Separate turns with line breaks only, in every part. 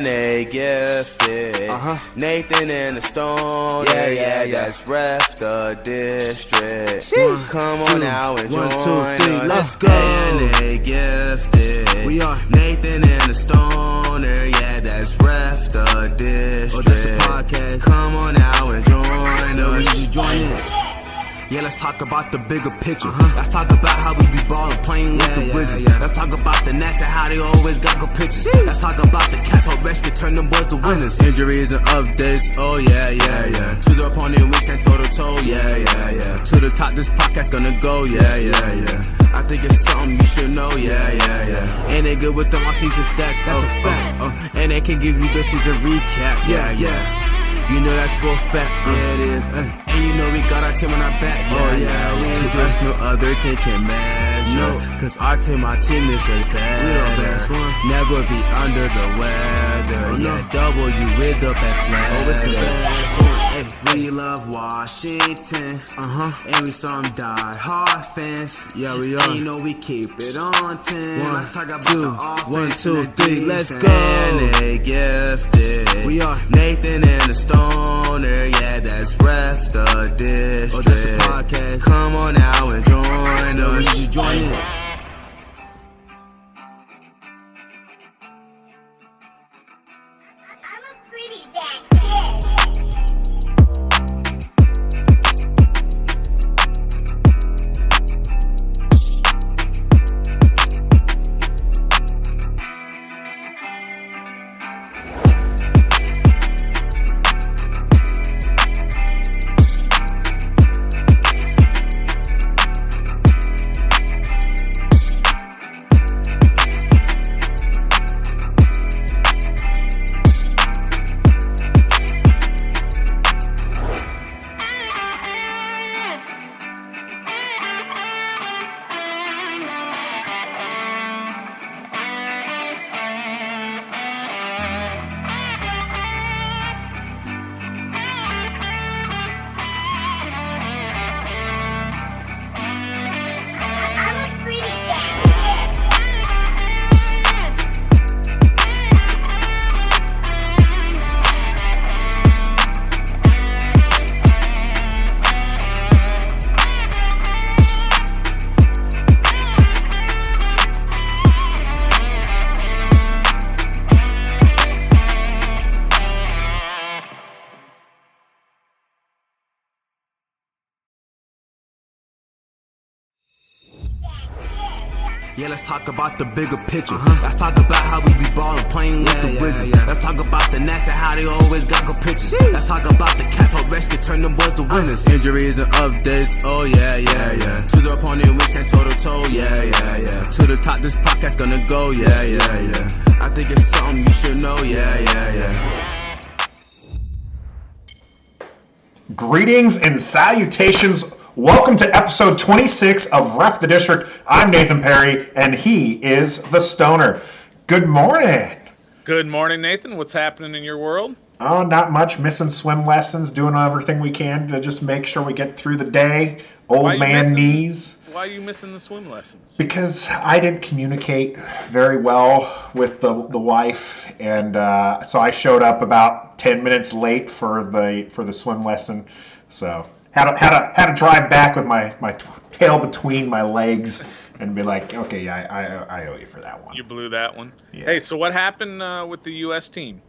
and they gifted. Nathan and the Stone, that's ref the district. Come on now and join us.
Let's go.
And they gifted.
We are
Nathan and the Stoner, yeah, that's ref the district.
That's the podcast.
Come on now and join us.
You join in.
Yeah, let's talk about the bigger picture. Let's talk about how we be ballin', playing with the Wizards. Let's talk about the Nats and how they always got good pitches. Let's talk about the Cats, how rescue turn them boys to winners. Injuries and updates, oh yeah. To the opponent, we stand toe to toe, yeah. To the top, this podcast gonna go, yeah. I think it's something you should know, yeah. And they good with the offseason stats, that's a fact. And they can give you the season recap, yeah. You know that's for a fact, yeah it is. And you know we got our team on our back, we do. There's no other team can match, cause our team is way better.
We the best one.
Never be under the weather, W with the best leather.
Always the best one.
We love Washington, and we some die-hard fans.
Yeah, we are.
And you know we keep it on 10. Let's talk about the offense.
1, 2, 3, let's go.
And they gifted.
We are
Nathan and the Stoner, yeah, that's ref the district.
That's the podcast.
Come on now and join us.
You join in.
I'm a pretty bad kid. I'm a pretty bad kid.
Yeah, let's talk about the bigger picture. Let's talk about how we be ballin', playing with the Wizards. Let's talk about the Nats and how they always got good pitches. Let's talk about the Cats, how rescue turn them boys to winners. Injuries and updates, oh yeah. To the opponent, we stand toe to toe, yeah. To the top, this podcast gonna go, yeah. I think it's something you should know, yeah.
Greetings and salutations. Welcome to episode 26 of Ref the District. I'm Nathan Perry, and he is the Stoner. Good morning.
Good morning, Nathan. What's happening in your world?
Oh, not much. Missing swim lessons, doing everything we can to just make sure we get through the day. Old man knees.
Why are you missing the swim lessons?
Because I didn't communicate very well with the wife, and so I showed up about 10 minutes late for the swim lesson. So had to drive back with my tail between my legs and be like, okay, yeah, I owe you for that one.
You blew that one.
Yeah.
Hey, so what happened with the U.S. team?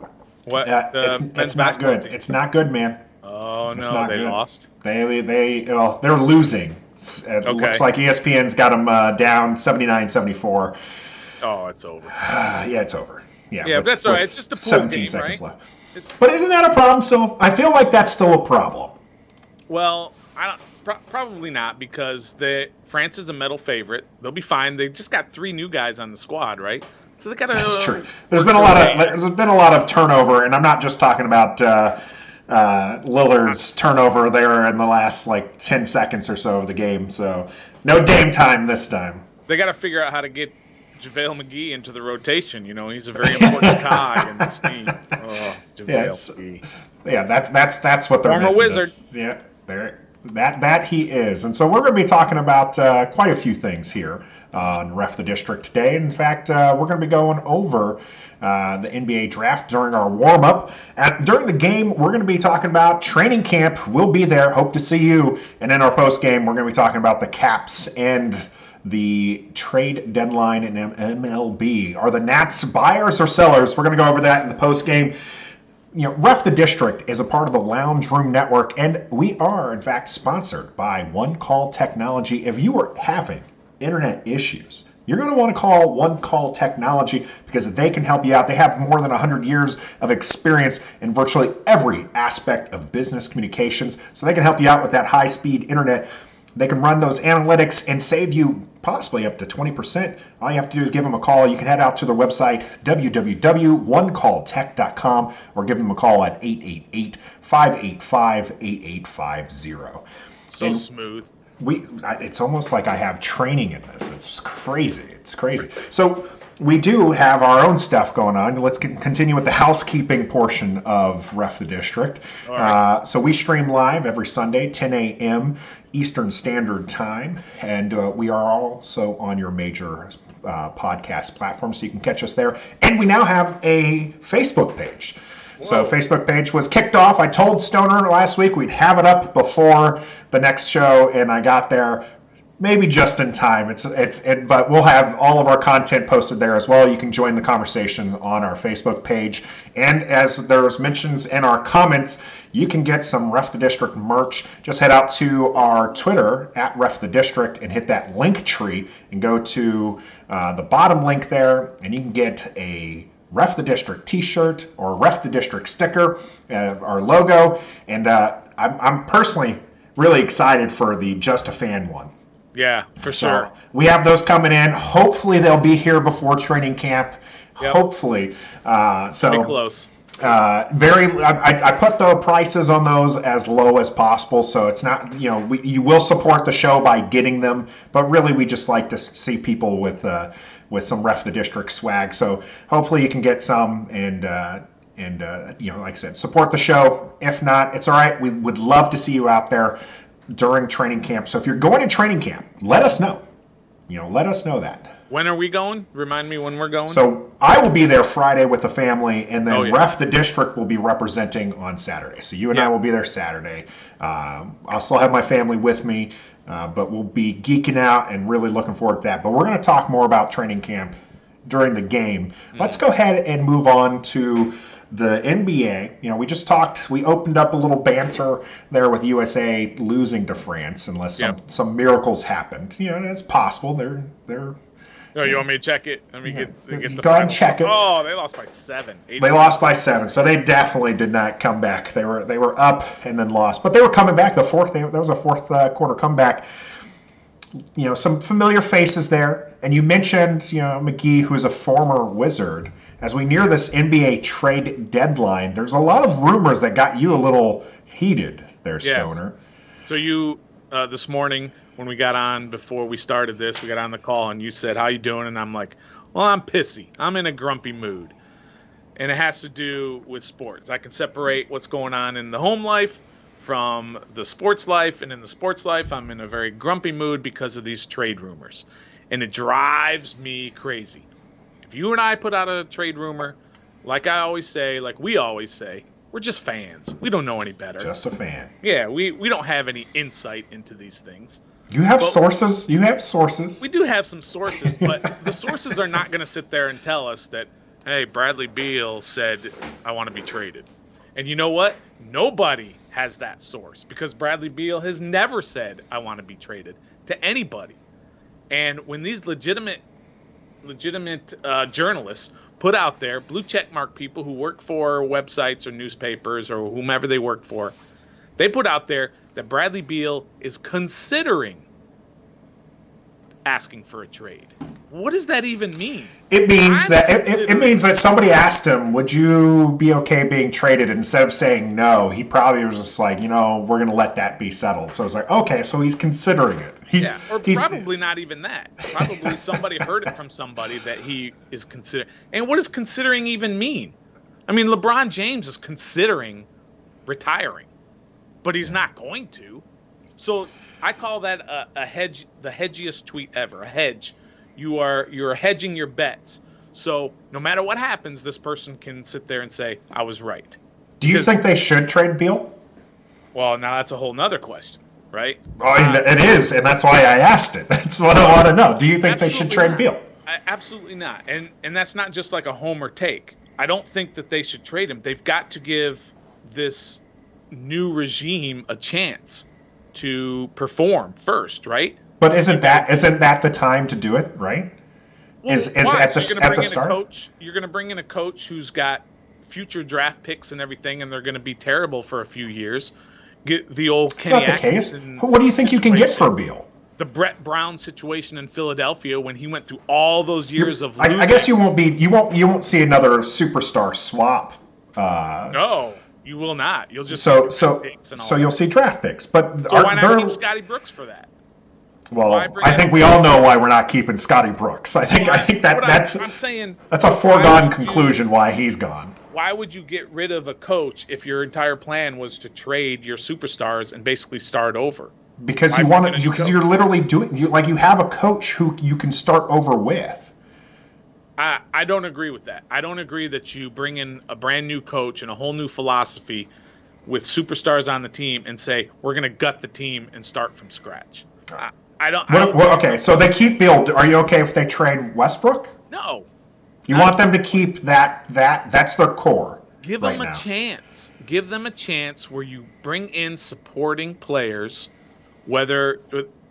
What?
It's not good.
Team?
It's not good, man.
Oh
It's
no,
not
they
good.
lost.
They're losing. It looks like ESPN's got them down 79-74.
Oh, it's over.
Yeah, it's over.
Yeah, that's all right. It's just a pool
17
game,
seconds
right?
left. But isn't that a problem still? I feel like that's still a problem.
Well, I don't. Probably not, because France is a medal favorite. They'll be fine. They just got 3 new guys on the squad, right? So they got to.
That's true. There's been a lot of turnover, and I'm not just talking about Lillard's turnover there in the last 10 seconds or so of the game. So no Dame time this time.
They got to figure out how to get JaVale McGee into the rotation. You know, he's a very important cog in this team. Oh, JaVale McGee.
Yeah, that's what they're
former
missing.
Wizard.
Yeah, that he is. And so we're going to be talking about quite a few things here. on Ref the District today. In fact, we're going to be going over the NBA draft during our warm-up. During the game, we're going to be talking about training camp. We'll be there. Hope to see you. And in our post-game, we're going to be talking about the Caps and the trade deadline in MLB. Are the Nats buyers or sellers? We're going to go over that in the post-game. Ref the District is a part of the Lounge Room Network, and we are, in fact, sponsored by One Call Technology. If you are having internet issues, you're going to want to call One Call Technology because they can help you out. They have more than 100 years of experience in virtually every aspect of business communications, so they can help you out with that high-speed internet. They can run those analytics and save you possibly up to 20%. All you have to do is give them a call. You can head out to their website, www.onecalltech.com, or give them a call at 888-585-8850.
So smooth.
It's almost like I have training in this. It's crazy. It's crazy. So we do have our own stuff going on. Let's continue with the housekeeping portion of Ref the District.
All right.
So we stream live every Sunday, 10 a.m. Eastern Standard Time, and we are also on your major podcast platforms, so you can catch us there. And we now have a Facebook page. Whoa. So Facebook page was kicked off. I told Stoner last week we'd have it up before the next show, and I got there maybe just in time. But we'll have all of our content posted there as well. You can join the conversation on our Facebook page. And as there's mentions in our comments, you can get some Ref the District merch. Just head out to our Twitter at Ref the District and hit that link tree and go to the bottom link there, and you can get a Ref the District t-shirt or Ref the District sticker, our logo. And I'm personally really excited for the Just a Fan one.
Yeah, for sure.
So we have those coming in. Hopefully they'll be here before training camp.
Yep.
Hopefully.
Pretty close.
I put the prices on those as low as possible, so it's not, you will support the show by getting them, but really we just like to see people with some Ref the District swag. So hopefully you can get some and like I said, support the show. If not, it's all right. We would love to see you out there during training camp. So if you're going to training camp, let us know. Let us know that.
When are we going? Remind me when we're going.
So I will be there Friday with the family, and then Ref the District will be representing on Saturday. So you and I will be there Saturday. I'll still have my family with me, but we'll be geeking out and really looking forward to that. But we're going to talk more about training camp during the game. Let's go ahead and move on to the NBA. We opened up a little banter there with USA losing to France, unless some miracles happened. It's possible. They're
Oh, you want me to check it? Let me get the
go ahead and check it.
Oh, they lost by 7.
They lost by 7, so they definitely did not come back. They were up and then lost, but they were coming back. That was a fourth quarter comeback. Some familiar faces there, and you mentioned McGee, who's a former Wizard. As we near this NBA trade deadline, there's a lot of rumors that got you a little heated there, Stoner.
So you this morning, when we got on, before we started this, we got on the call and you said, "How you doing?" And I'm like, "Well, I'm pissy. I'm in a grumpy mood." And it has to do with sports. I can separate what's going on in the home life from the sports life, and in the sports life, I'm in a very grumpy mood because of these trade rumors. And it drives me crazy. If you and I put out a trade rumor, like I always say, like we always say, we're just fans. We don't know any better.
Just a fan.
Yeah, we don't have any insight into these things.
You have sources. You have sources.
We do have some sources, but the sources are not going to sit there and tell us that, hey, Bradley Beal said, I want to be traded. And you know what? Nobody has that source, because Bradley Beal has never said, I want to be traded to anybody. And when these legitimate journalists put out there, blue check mark people who work for websites or newspapers or whomever they work for, they put out there that Bradley Beal is considering asking for a trade. What does that even mean?
It means it means that somebody asked him, would you be okay being traded? And instead of saying no, he probably was just like, we're going to let that be settled. So it's like, okay, so he's considering it. He's
probably not even that. Probably somebody heard it from somebody that he is considering. And what does considering even mean? I mean, LeBron James is considering retiring, but he's not going to. So I call that a hedge, the hedgiest tweet ever, a hedge. you're hedging your bets. So no matter what happens, this person can sit there and say, I was right.
Do you think they should trade Beal?
Well, now that's a whole nother question, right?
It is, and that's why I asked it. That's what I want to know. Do you think they should trade Beal?
Absolutely not. And that's not just like a homer take. I don't think that they should trade him. They've got to give this new regime a chance to perform first, right?
But isn't that the time to do it, right?
Well,
is at the start?
You're going to bring in a coach who's got future draft picks and everything, and they're going to be terrible for a few years. Get the old Kenny
Atkinson. That's not the case. What do you think you can get for Beal?
The Brett Brown situation in Philadelphia when he went through all those years of losing.
I guess you won't see another superstar swap.
No, you will not. You'll just
so you'll see draft picks. But
why not keep Scotty Brooks for that?
Well, I think we all know why we're not keeping Scotty Brooks. I think that's a foregone conclusion why he's gone.
Why would you get rid of a coach if your entire plan was to trade your superstars and basically start over?
Because you're literally you have a coach who you can start over with.
I don't agree with that. I don't agree that you bring in a brand new coach and a whole new philosophy with superstars on the team and say we're going to gut the team and start from scratch.
Okay, so they keep Beal. Are you okay if they trade Westbrook?
No.
You want them to keep that's their core.
Give them a chance. Give them a chance where you bring in supporting players, whether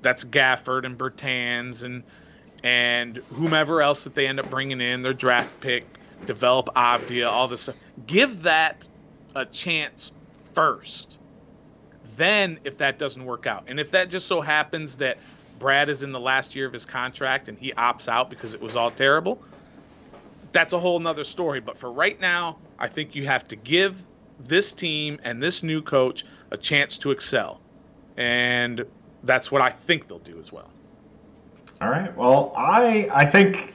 that's Gafford and Bertans and whomever else that they end up bringing in, their draft pick, develop Avdia, all this stuff. Give that a chance first. Then, if that doesn't work out, and if that just so happens that Brad is in the last year of his contract and he opts out because it was all terrible, that's a whole nother story. But for right now, I think you have to give this team and this new coach a chance to excel. And that's what I think they'll do as well.
All right. Well, I think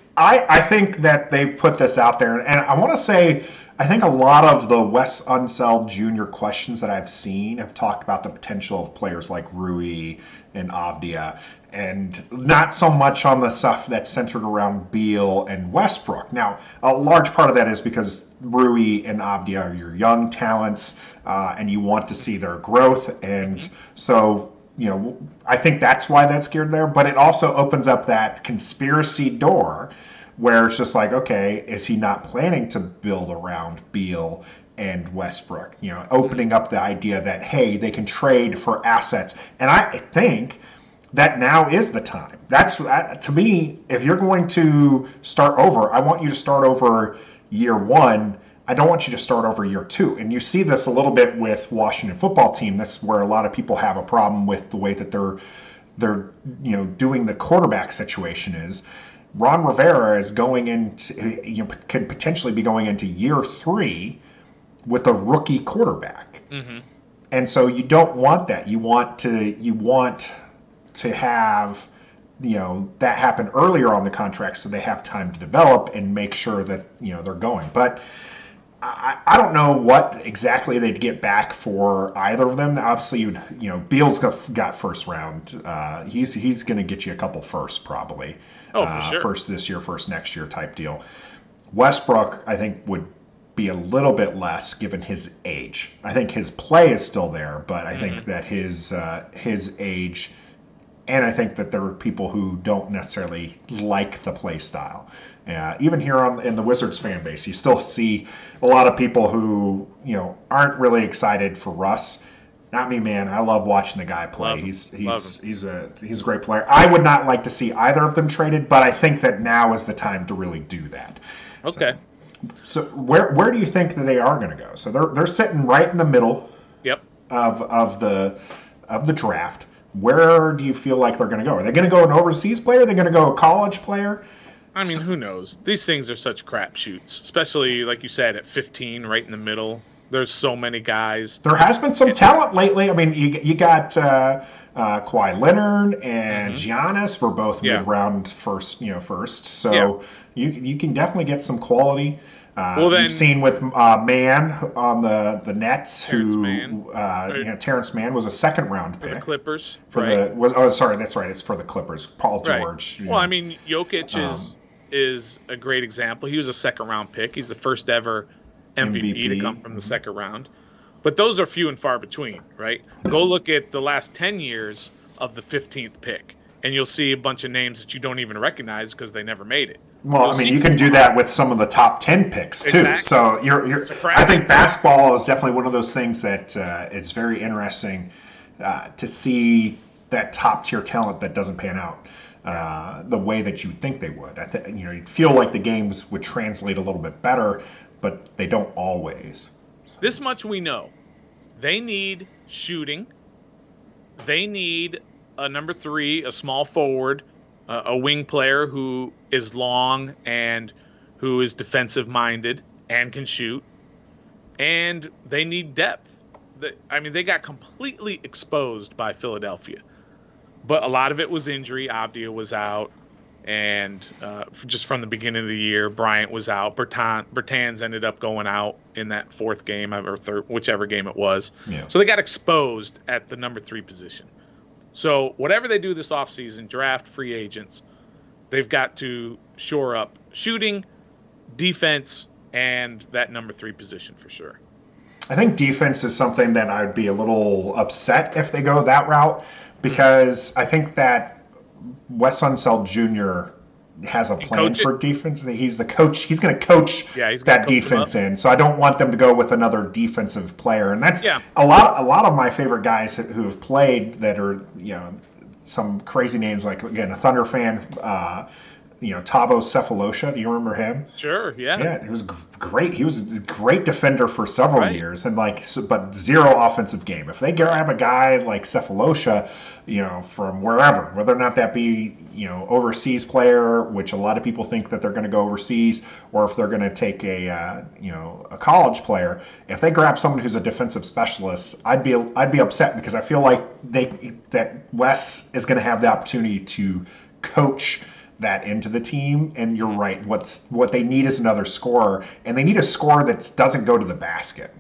that they put this out there, and I want to say I think a lot of the Wes Unseld Jr. questions that I've seen have talked about the potential of players like Rui and Avdia, and not so much on the stuff that's centered around Beal and Westbrook. Now, a large part of that is because Rui and Avdia are your young talents, and you want to see their growth, and so I think that's why that's geared there, but it also opens up that conspiracy door where it's just like, okay, is he not planning to build around Beal and Westbrook? Opening up the idea that, hey, they can trade for assets. And I think that now is the time. That's, to me, if you're going to start over, I want you to start over year one. I don't want you to start over year two. And you see this a little bit with Washington football team. This is where a lot of people have a problem with the way that they're doing the quarterback situation is. Ron Rivera is going into, could potentially be going into year three with a rookie quarterback. Mm-hmm. And so you don't want that. You want to have, that happen earlier on the contract so they have time to develop and make sure that, they're going. But I don't know what exactly they'd get back for either of them. Obviously, Beal's got first round. He's going to get you a couple firsts probably.
Oh, for sure.
First this year, first next year type deal. Westbrook, I think, would be a little bit less given his age. I think his play is still there, but I think that his age, and I think that there are people who don't necessarily like the play style. Even here in the Wizards fan base, you still see a lot of people who aren't really excited for Russ. Not me, man. I love watching the guy play. He's a great player. I would not like to see either of them traded, but I think that now is the time to really do that.
Okay.
So where do you think that they are going to go? So they're sitting right in the middle.
Yep.
Of the draft. Where do you feel like they're going to go? Are they going to go an overseas player? Are they going to go a college player?
I mean, who knows? These things are such crapshoots, especially, like you said, at 15, right in the middle. There's so many guys. There has been some talent lately. I mean, you got Kawhi Leonard and Giannis were both mid-round first. So you can definitely get some quality.
You've seen with Mann on the Nets,
Terrence
who
Mann.
Terrence Mann was a second-round pick
For the Clippers,
for
right?
That's right. It's for the Clippers. Paul
Right.
George.
Well, I mean, Jokic is a great example. He was a second-round pick. He's the first ever MVP to come from the second round. But those are few and far between, right? Go look at the last 10 years of the 15th pick, and you'll see a bunch of names that you don't even recognize because they never made it.
Well, I mean, you can do that with some of the top 10 picks too.
Exactly.
So I think basketball is definitely one of those things that it's very interesting to see that top tier talent that doesn't pan out the way that you would think they would. You'd feel like the games would translate a little bit better, but they don't always.
This much we know. They need shooting. They need a number 3, a small forward, a wing player who is long and who is defensive minded and can shoot. And they need depth. They got completely exposed by Philadelphia. But a lot of it was injury. Abdia was out. And just from the beginning of the year, Bryant was out. Bertans ended up going out in that fourth game or third, whichever game it was.
Yeah.
So they got exposed at the number 3 position. So whatever they do this offseason, draft free agents, they've got to shore up shooting, defense, and that number 3 position for sure.
I think defense is something that I would be a little upset if they go that route, because I think that Wes Unseld Jr. has a plan for defense. He's the coach. He's going to coach that defense in. So I don't want them to go with another defensive player. And that's a lot of my favorite guys who have played that are, some crazy names, like, again, a Thunder fan, Thabo Cephalosha. Do you remember him?
Sure, yeah.
Yeah, he was great. He was a great defender for several years, and but zero offensive game. If they grab a guy like Cephalosha, from wherever, whether or not that be, overseas player, which a lot of people think that they're going to go overseas, or if they're going to take a college player, if they grab someone who's a defensive specialist, I'd be upset, because I feel like that Wes is going to have the opportunity to coach that into the team. And you're right, what they need is another scorer, and they need a scorer that doesn't go to the basket.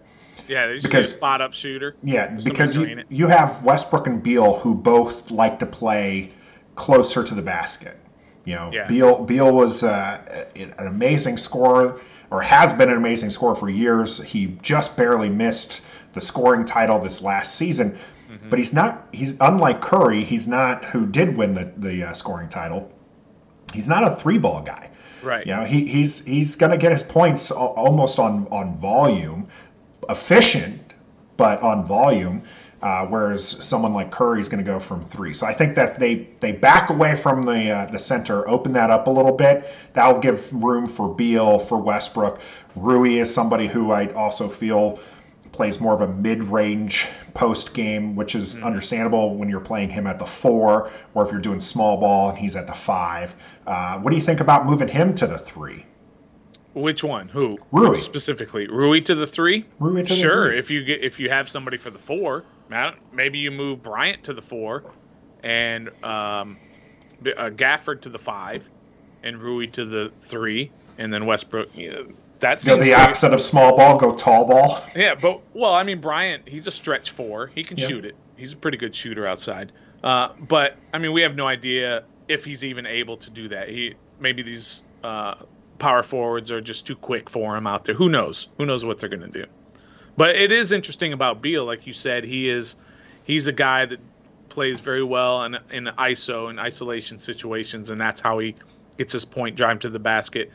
Yeah, they just need a spot up shooter.
Yeah, because you have Westbrook and Beal, who both like to play closer to the basket. Beal was an amazing scorer, or has been an amazing scorer for years. He just barely missed the scoring title this last season. But he's unlike Curry, who did win the scoring title. He's not a 3-ball guy.
Right.
He's going to get his points almost on volume, efficient, but on volume, whereas someone like Curry is going to go from 3. So I think that if they back away from the center, open that up a little bit, that'll give room for Beal, for Westbrook. Rui is somebody who I also feel plays more of a mid-range post game, which is understandable when you're playing him at the 4, or if you're doing small ball and he's at the 5. What do you think about moving him to the 3?
Which one? Who?
Rui.
Specifically, Rui to the 3?
Rui to the 3.
Sure. If you have somebody for the 4, maybe you move Bryant to the 4, and Gafford to the 5, and Rui to the 3, and then Westbrook. That seems
the opposite of small ball, go tall ball.
Yeah, Bryant, he's a stretch 4. He can shoot it. He's a pretty good shooter outside. But we have no idea if he's even able to do that. Maybe these power forwards are just too quick for him out there. Who knows? Who knows what they're going to do? But it is interesting about Beal, like you said. He's a guy that plays very well in isolation situations, and that's how he gets his point, drive to the basket.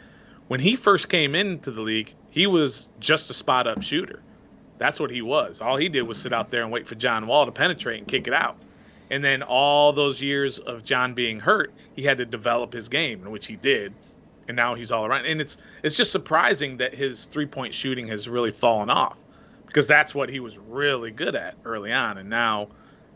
When he first came into the league, he was just a spot-up shooter. That's what he was. All he did was sit out there and wait for John Wall to penetrate and kick it out. And then all those years of John being hurt, he had to develop his game, which he did. And now he's all around. And it's just surprising that his three-point shooting has really fallen off, because that's what he was really good at early on. And now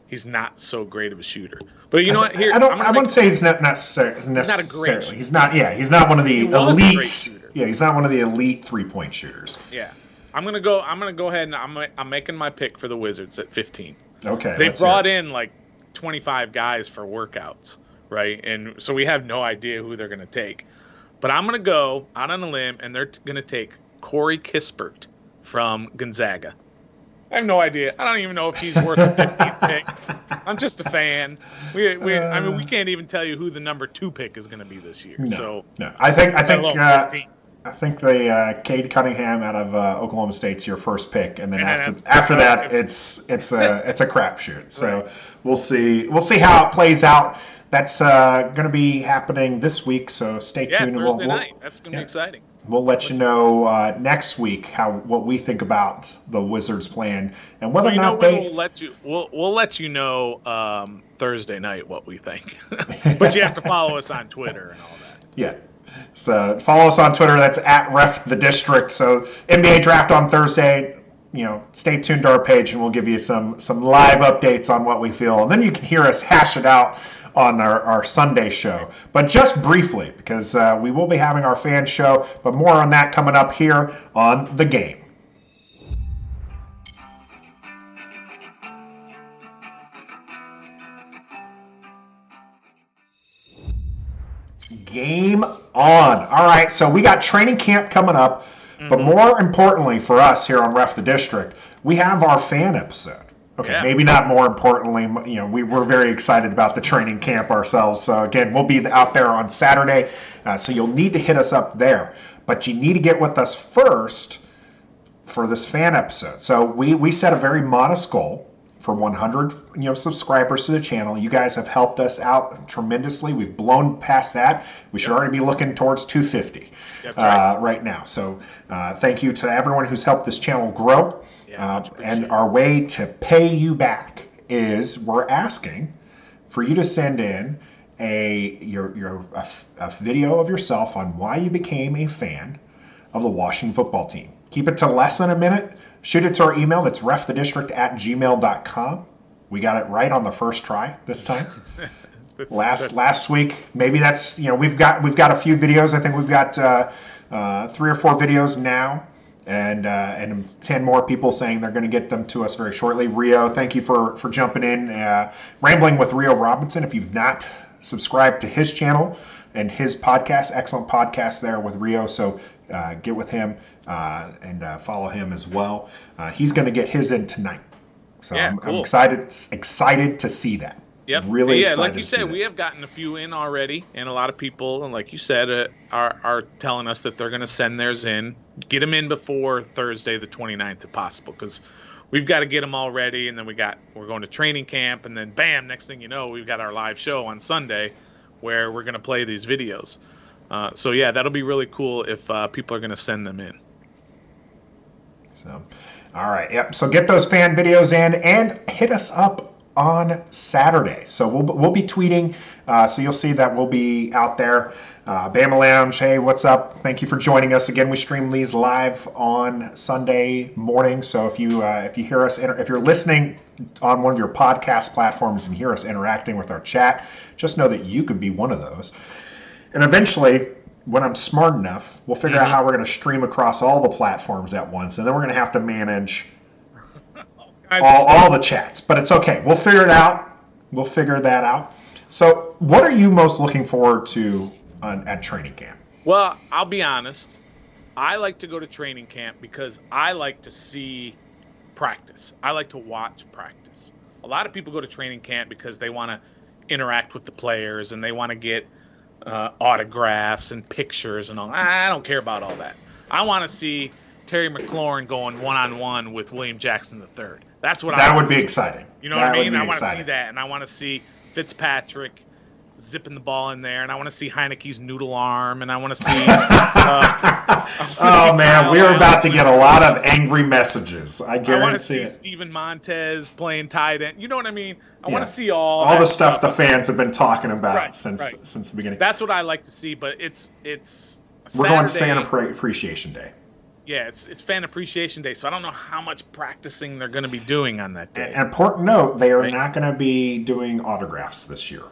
he's not so great of a shooter. But you know what?
I wouldn't say he's not necessarily.
He's not a great shooter.
He's not one of the elite. Yeah, he's not one of the elite 3-point shooters.
Yeah, I'm gonna go ahead and I'm making my pick for the Wizards at 15.
Okay.
They brought in like 25 guys for workouts, right? And so we have no idea who they're gonna take. But I'm gonna go out on a limb, and they're gonna take Corey Kispert from Gonzaga. I have no idea. I don't even know if he's worth a 15th pick. I'm just a fan. I mean, we can't even tell you who the number 2 pick is going to be this year.
No. I think the Cade Cunningham out of Oklahoma State's your first pick, and then after that, it's a crapshoot. So right. We'll see how it plays out. That's going to be happening this week. So stay tuned.
Thursday night. That's going to be exciting.
We'll let you know next week what we think about the Wizards' plan and whether or not
we'll let you know Thursday night what we think. But you have to follow us on Twitter and all that.
Yeah. So follow us on Twitter. That's at @RefTheDistrict. So NBA draft on Thursday. Stay tuned to our page and we'll give you some live updates on what we feel, and then you can hear us hash it out on our Sunday show. But just briefly, because we will be having our fan show, but more on that coming up here on The Game. Game on. All right, so we got training camp coming up, but more importantly for us here on Ref the District, we have our fan episode. Okay, maybe not more importantly, we're very excited about the training camp ourselves. So again, we'll be out there on Saturday, so you'll need to hit us up there. But you need to get with us first for this fan episode. So we set a very modest goal for 100 subscribers to the channel. You guys have helped us out tremendously. We've blown past that. We should already be looking towards 250 right now. So thank you to everyone who's helped this channel grow. And our way to pay you back is we're asking for you to send in a video of yourself on why you became a fan of the Washington football team. Keep it to less than a minute. Shoot it to our email. That's refthedistrict@gmail.com. We got it right on the first try this time. Last week, maybe that's we've got a few videos. I think we've got 3 or 4 videos now. And 10 more people saying they're going to get them to us very shortly. Rio, thank you for jumping in. Rambling with Rio Robinson. If you've not subscribed to his channel and his podcast, excellent podcast there with Rio. So get with him and follow him as well. He's going to get his in tonight. So I'm excited to see that.
Yep.
Really excited.
Like you said, we have gotten a few in already, and a lot of people, and like you said, are telling us that they're going to send theirs in. Get them in before Thursday, the 29th, if possible, because we've got to get them all ready, and then we're going to training camp, and then bam, next thing you know, we've got our live show on Sunday, where we're going to play these videos. So yeah, that'll be really cool if people are going to send them in.
So, all right, yep. So get those fan videos in and hit us up on Saturday. So we'll be tweeting. So you'll see that we'll be out there. Bama Lounge, hey, what's up? Thank you for joining us again. We stream these live on Sunday morning. So if you hear us, if you're listening on one of your podcast platforms and hear us interacting with our chat, just know that you could be one of those. And eventually, when I'm smart enough, we'll figure out how we're going to stream across all the platforms at once, and then we're going to have to manage all the chats, but it's okay. We'll figure it out. We'll figure that out. So what are you most looking forward to at training camp?
Well, I'll be honest. I like to go to training camp because I like to see practice. I like to watch practice. A lot of people go to training camp because they want to interact with the players and they want to get autographs and pictures and all. I don't care about all that. I want to see Terry McLaurin going one-on-one with William Jackson III. That's what
that would be exciting.
You know what I mean? I want to see that, and I want to see Fitzpatrick zipping the ball in there, and I want to see Heineke's noodle arm, and I want to see.
Oh man, we're about to get a lot of angry messages. I guarantee. I want to see
Steven Montez playing tight end. You know what I mean? I want to see all
the stuff the fans have been talking about since the beginning.
That's what I like to see, but it's
we're going Fan Appreciation Day.
Yeah, it's Fan Appreciation Day, so I don't know how much practicing they're going to be doing on that day.
An important note, they are not going to be doing autographs this year.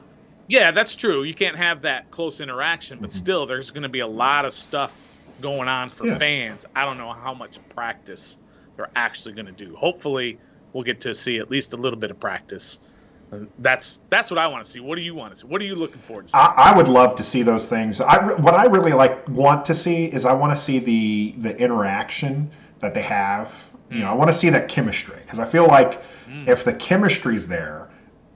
Yeah, that's true. You can't have that close interaction, but still, there's going to be a lot of stuff going on for fans. I don't know how much practice they're actually going to do. Hopefully, we'll get to see at least a little bit of practice That's what I want to see. What do you want to see? What are you looking forward to see?
I would love to see those things. What I really want to see is I want to see the interaction that they have. I want to see that chemistry, because I feel like if the chemistry's there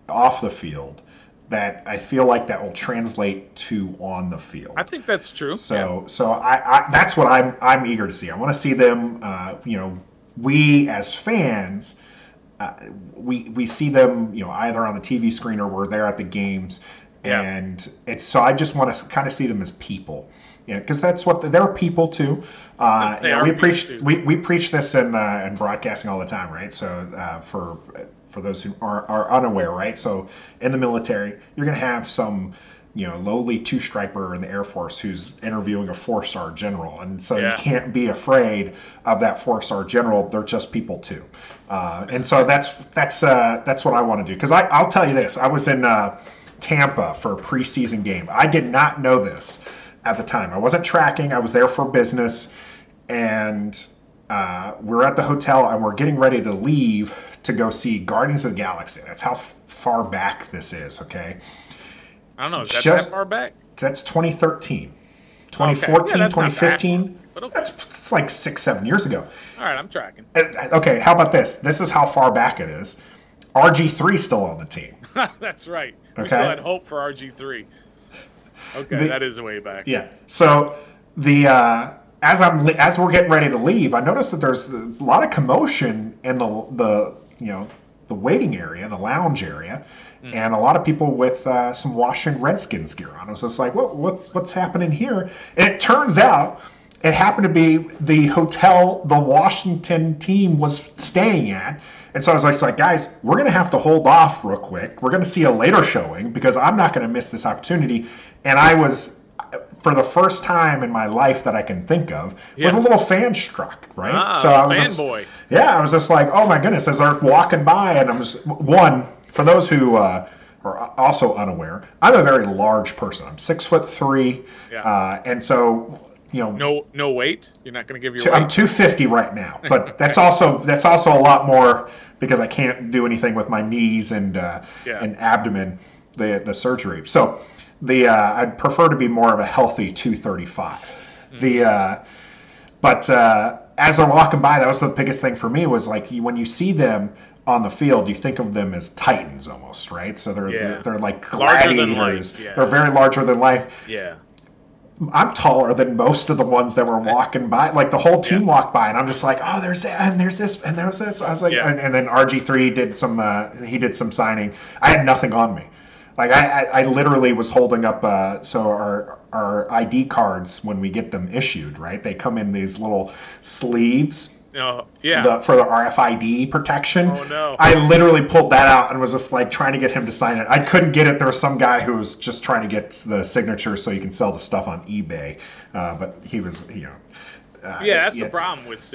off the field, that I feel like that will translate to on the field.
I think that's true.
So I that's what I'm eager to see. I want to see them. We as fans. We see them, either on the TV screen or we're there at the games, and it's so I just want to kind of see them as people, because that's what they're people too. We preach this in broadcasting all the time, right? So for those who are unaware, right? So in the military, you're going to have some lowly two-striper in the Air Force who's interviewing a 4-star general, and so you can't be afraid of that 4-star general. They're just people too, and so that's what I want to do. Because I'll tell you this: I was in Tampa for a preseason game. I did not know this at the time. I wasn't tracking. I was there for business, and we're at the hotel and we're getting ready to leave to go see Guardians of the Galaxy. That's how far back this is. Okay.
I don't know. Is that far back?
That's 2013. 2014, 2015.
Okay.
That's like 6-7 years ago.
All right, I'm tracking.
Okay, how about this? This is how far back it is. RG3's still on the team.
That's right.
Okay?
We still had hope for RG3. Okay, that is way back.
Yeah. So as we're getting ready to leave, I noticed that there's a lot of commotion in the waiting area, the lounge area. And a lot of people with some Washington Redskins gear on. I was just like, what's happening here? And it turns out it happened to be the hotel the Washington team was staying at. And so I was like, guys, we're going to have to hold off real quick. We're going to see a later showing because I'm not going to miss this opportunity. And I was, for the first time in my life that I can think of, was a little fan struck, right?
So I was fanboy.
I was just like, oh my goodness, as they're walking by, and I'm just, for those who are also unaware, I'm a very large person. I'm 6'3", and so
no weight. You're not going to give your weight.
I'm 250 right now, but that's also a lot more because I can't do anything with my knees and abdomen, the surgery. So I'd prefer to be more of a healthy 235. But as they're walking by, that was the biggest thing for me, was like when you see them on the field, you think of them as titans almost, right? So they're like gladiators. They're very larger than life.
Yeah.
I'm taller than most of the ones that were walking by. Like the whole team walked by, and I'm just like, oh, there's that, and there's this, and there's this. I was like, and then RG3 did some signing. I had nothing on me. Like I literally was holding up. So our ID cards, when we get them issued, right? They come in these little sleeves.
Oh,
for the RFID protection.
Oh, no.
I literally pulled that out and was just like trying to get him to sign it. I couldn't get it. There was some guy who was just trying to get the signature so you can sell the stuff on eBay. But he was,
that's the problem with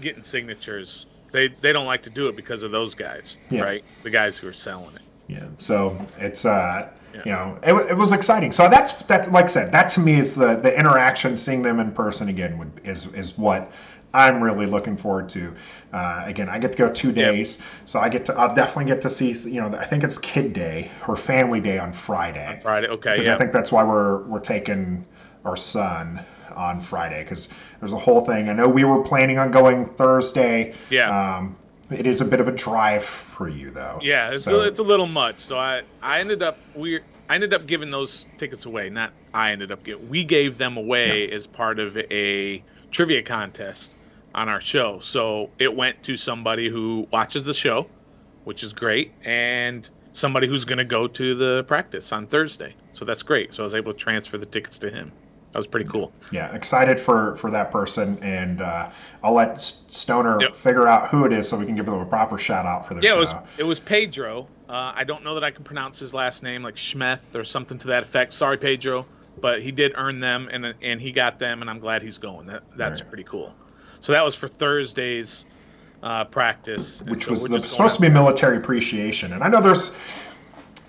getting signatures. They don't like to do it because of those guys, right? The guys who are selling it.
Yeah. So it's it was exciting. So that like I said, that to me is the interaction. Seeing them in person again is what I'm really looking forward to. Again, I get to go 2 days, so I'll definitely get to see. I think it's Kid Day or Family Day on Friday.
On Friday, okay.
Because I think that's why we're taking our son on Friday, because there's a whole thing. I know we were planning on going Thursday.
Yeah.
It is a bit of a drive for you, though.
Yeah, it's a little much. So I ended up giving those tickets away. Not I ended up giving. We gave them away as part of a trivia contest on our show. So it went to somebody who watches the show, which is great, and somebody who's going to go to the practice on Thursday. So that's great. So I was able to transfer the tickets to him. That was pretty cool.
Yeah, excited for that person, and I'll let Stoner figure out who it is so we can give them a proper shout out for their show.
Yeah, it was Pedro. I don't know that I can pronounce his last name, like Schmeth or something to that effect. Sorry, Pedro, but he did earn them, and he got them, and I'm glad he's going. That's pretty cool. So that was for Thursday's practice,
which was supposed to be military appreciation, and I know there's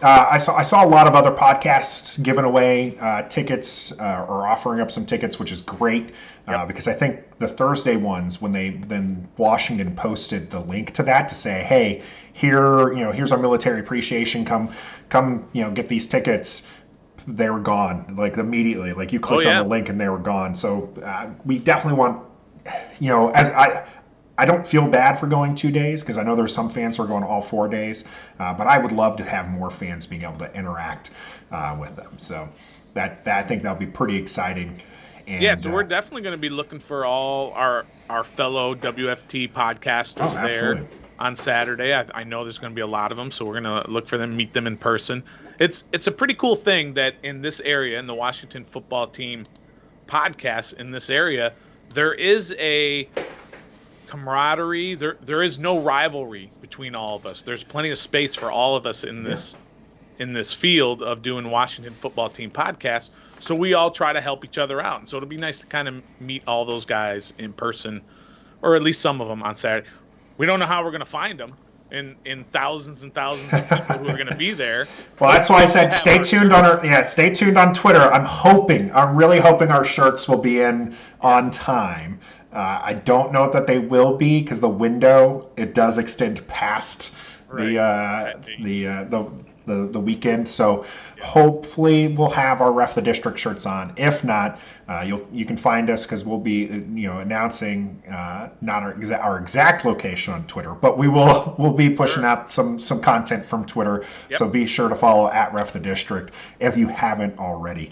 I saw a lot of other podcasts giving away tickets or offering up some tickets, which is great because I think the Thursday ones, when then Washington posted the link to that to say, hey, here's our military appreciation. Come, get these tickets. They were gone like immediately. Like you clicked on the link and they were gone. So we definitely want, as I don't feel bad for going 2 days because I know there's some fans who are going all 4 days, but I would love to have more fans being able to interact with them. So that I think that'll be pretty exciting. And,
so we're definitely going to be looking for all our fellow WFT podcasters there on Saturday. I know there's going to be a lot of them, so we're going to look for them, meet them in person. It's a pretty cool thing that in this area, in the Washington football team podcast in this area, there is a camaraderie. There is no rivalry between all of us. There's plenty of space for all of us in this field of doing Washington football team podcasts. So we all try to help each other out. And so it'll be nice to kind of meet all those guys in person, or at least some of them on Saturday. We don't know how we're going to find them in thousands and thousands of people who are going to be there.
Well, that's why I said stay tuned stay tuned on Twitter. I'm really hoping our shirts will be in on time. I don't know that they will be because the window, it does extend past the weekend. So hopefully we'll have our Ref the District shirts on. If not, you can find us because we'll be announcing not our exact location on Twitter, but we'll be pushing out some content from Twitter. Yep. So be sure to follow at Ref the District if you haven't already.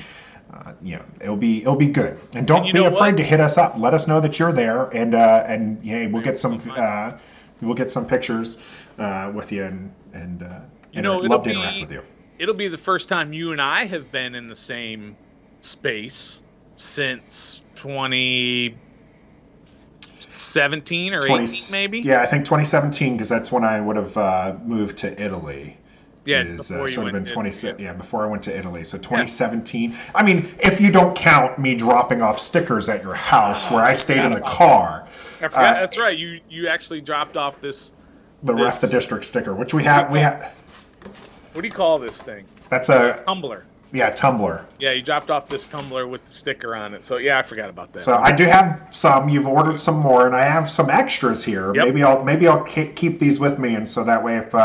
It'll be good, and don't be afraid to hit us up. Let us know that you're there, and we'll get some pictures with you, and love to interact with you.
It'll be the first time you and I have been in the same space since 2017 or 18, maybe.
Yeah, I think 2017 because that's when I would have moved to Italy.
Yeah,
before you went before I went to Italy. So 2017. Yeah. I mean, if you don't count me dropping off stickers at your house where I stayed in the car.
I forgot. That's right. You actually dropped off the
Ref the District sticker, which we have.
What do you call this thing?
That's a
tumbler.
Yeah, tumbler.
Yeah, you dropped off this tumbler with the sticker on it. So yeah, I forgot about that.
So I do have some. You've ordered some more, and I have some extras here. Yep. Maybe I'll keep these with me, and so that way if.